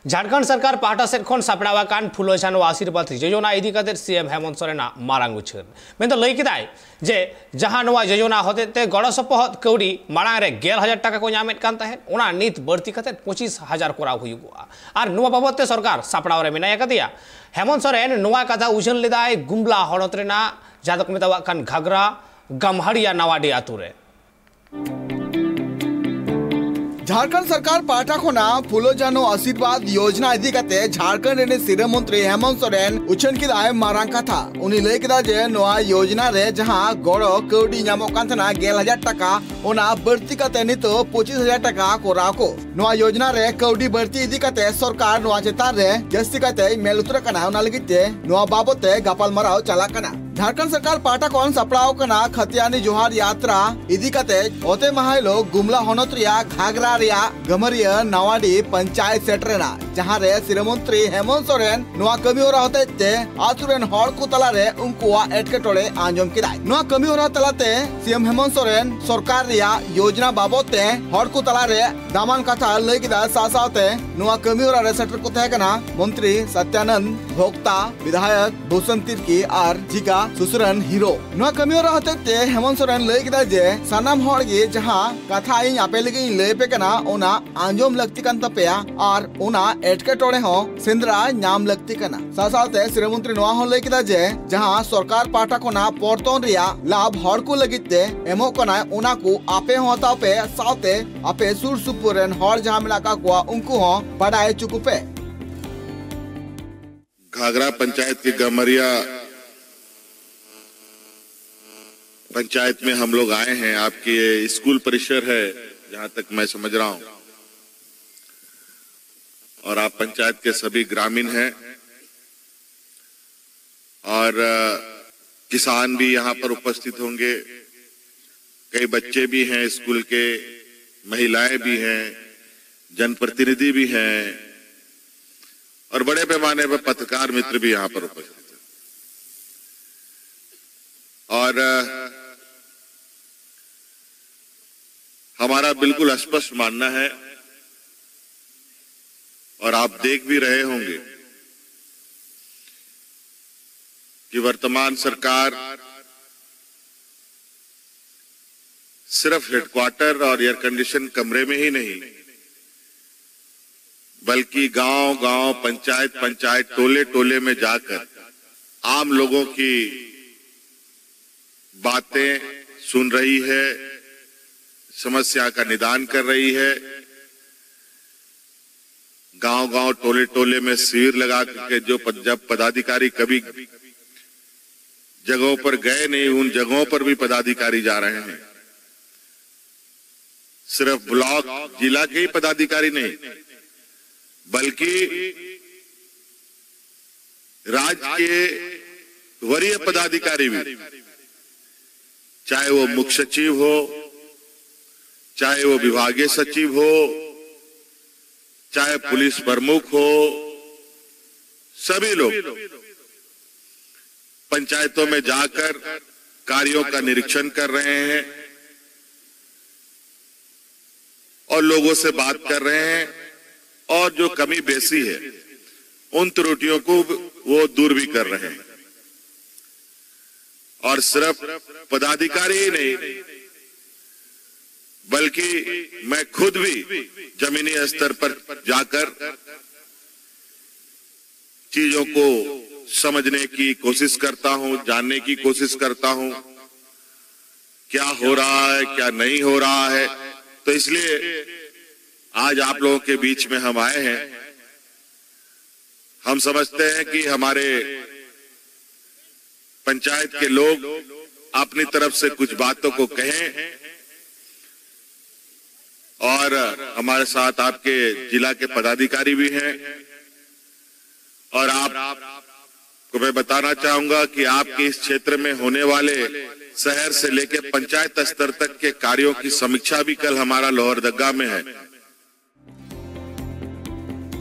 झारखंड सरकार पाहटा सेट खन सापड़ावाकान फुलो चानो आशीर्वाद योजना इदी कते सीएम हेमंत सोरेन मारांग उछर मेन तो लई किदाय जे जहां नवा योजना होते गड़ सपोहद कौड़ी मारांग रे 11,000 टाका को नामेत कान ताहेन ओना नित बढ़ती कते 25,000 कोराव हुयुगुआ आर नवा बाबते सरकार सापड़ाव रे मेनाय कदिया हेमंत सोरेन नवा कथा उजन लेदाय गुमला हनत रेना जादक मेतावा कान घागरा गमहड़िया नवाडी आतुरे झारखंड सरकार पाटा खोना फुलो जानो आशीर्वाद योजना इदी कते झारखंड रे सीएम मंत्री हेमंत सोरेन उछन की दाय मारांग कथा उनी लय केदा जे नोआ योजना रे जहां गड़ो कौडी नामो कांथना 11,000 टाका ओना बढ़ती कते नितो 25,000 टाका कोरा को नोआ योजना रे कौडी बढ़ती इदी कते सरकार नोआ चेतार रे जस्ती कते मेल उतर कना ओना लगिते नोआ बाबते गापाल मराव चला कना झारखंड सरकार पाटा कोन सपड़ाव कना खतियानी जोहार यात्रा इदी कते ओते महाइलो गुमला हनत रिया घागरा रिया गमरिया नवाडी पंचायत सेटरेना जहां रे सीएम मंत्री हेमंत सोरेन नोआ कमी होरा होते ते आतुरेन हड़ को तला रे उनकुआ एटके टोले आंजम किदाय नोआ कमी होरा तलाते सीएम हेमंत सोरेन सरकार रिया योजना बाबते हड़ को तला रे दामान कथा लय किदा सासाते नोआ कमी होरा रे सेटर को तहकना मंत्री सत्यानंद भोक्ता विधायक भूषण तिर्की आर जिगा सुसरन हीरो नोआ कमी होरा होते ते हेमंत सोरेन लय किदा जे सनाम हड़ गे जहां कथा इन आपे लगे लय पे कना ओना आंजम लगती कान तपेया और ओना एटके टोड़े हो सिंद्रा नाम लगती कना सासाते सीएम मंत्री नोआ हो लय किदा जे जहां सरकार पाटा कोना पोर्तन रिया लाभ हड़ को लगिते एमो कोना ओना को आपे होता पे साथे आपे सुर सुपुरन हड़ जहां मिलाका को उनको हो बड़ाए चुकुपे घागरा पंचायत के गमरिया पंचायत में हम लोग आए हैं। आपकी स्कूल परिसर है जहां तक मैं समझ रहा हूं और आप पंचायत के सभी ग्रामीण हैं और किसान भी यहां पर उपस्थित होंगे। कई बच्चे भी हैं स्कूल के, महिलाएं भी हैं, जनप्रतिनिधि भी हैं और बड़े पैमाने पर पत्रकार मित्र भी यहां पर उपस्थित हैं। और हमारा बिल्कुल स्पष्ट मानना है और आप देख भी रहे होंगे कि वर्तमान सरकार सिर्फ हेडक्वार्टर और एयर कंडीशन कमरे में ही नहीं बल्कि गांव-गांव, पंचायत-पंचायत, टोले-टोले में जाकर आम लोगों की बातें सुन रही है, समस्या का निदान कर रही है। गांव-गांव, टोले-टोले में शिविर लगा करके जब पदाधिकारी कभी जगहों पर गए नहीं, उन जगहों पर भी पदाधिकारी जा रहे हैं। सिर्फ ब्लॉक, जिला के ही पदाधिकारी नहीं बल्कि राज्य के वरीय पदाधिकारी भी, चाहे वो मुख्य सचिव हो, चाहे वो विभागीय सचिव हो, चाहे पुलिस प्रमुख हो, सभी लोग पंचायतों में जाकर कार्यों का निरीक्षण कर रहे हैं और लोगों से बात कर रहे हैं और जो कमी बेसी है उन त्रुटियों को वो दूर भी कर रहे हैं। और सिर्फ पदाधिकारी ही नहीं बल्कि मैं खुद भी जमीनी स्तर पर जाकर चीजों को समझने की कोशिश करता हूं, जानने की कोशिश करता हूं क्या हो रहा है, क्या नहीं हो रहा है। तो इसलिए आज आप लोगों के बीच में हम आए हैं। हम समझते हैं कि हमारे पंचायत के लोग अपनी तरफ से कुछ बातों को कहें और हमारे साथ आपके जिला के पदाधिकारी भी हैं और आपको मैं बताना चाहूंगा कि आपके इस क्षेत्र में होने वाले शहर से लेकर पंचायत स्तर तक के कार्यों की समीक्षा भी कल हमारा लोहरदगा में है।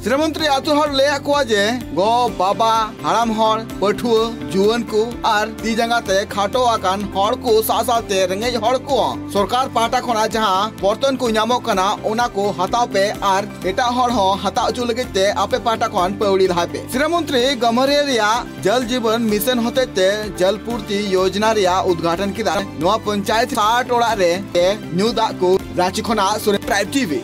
श्रीमंत्री आतु हर ले आकुआ जे गो बाबा हराम हर पठुआ जुआन को आर ती जंगाते खाटो आकान हर को सासाते रेंगेज हर को सरकार पाटा खना जहां बर्तन को नामो कना ओना को हताव पे आर एटा हर हो हताव चु लगिते आपे पाटा खन पौड़ी लापे श्रीमंत्री गमरे रिया जल जीवन मिशन होते जल पूर्ति योजना रिया उद्घाटन किदा नवा पंचायत 60 ओड़ा रे न्यू दा को रांची खना सुरे प्राइव टीवी।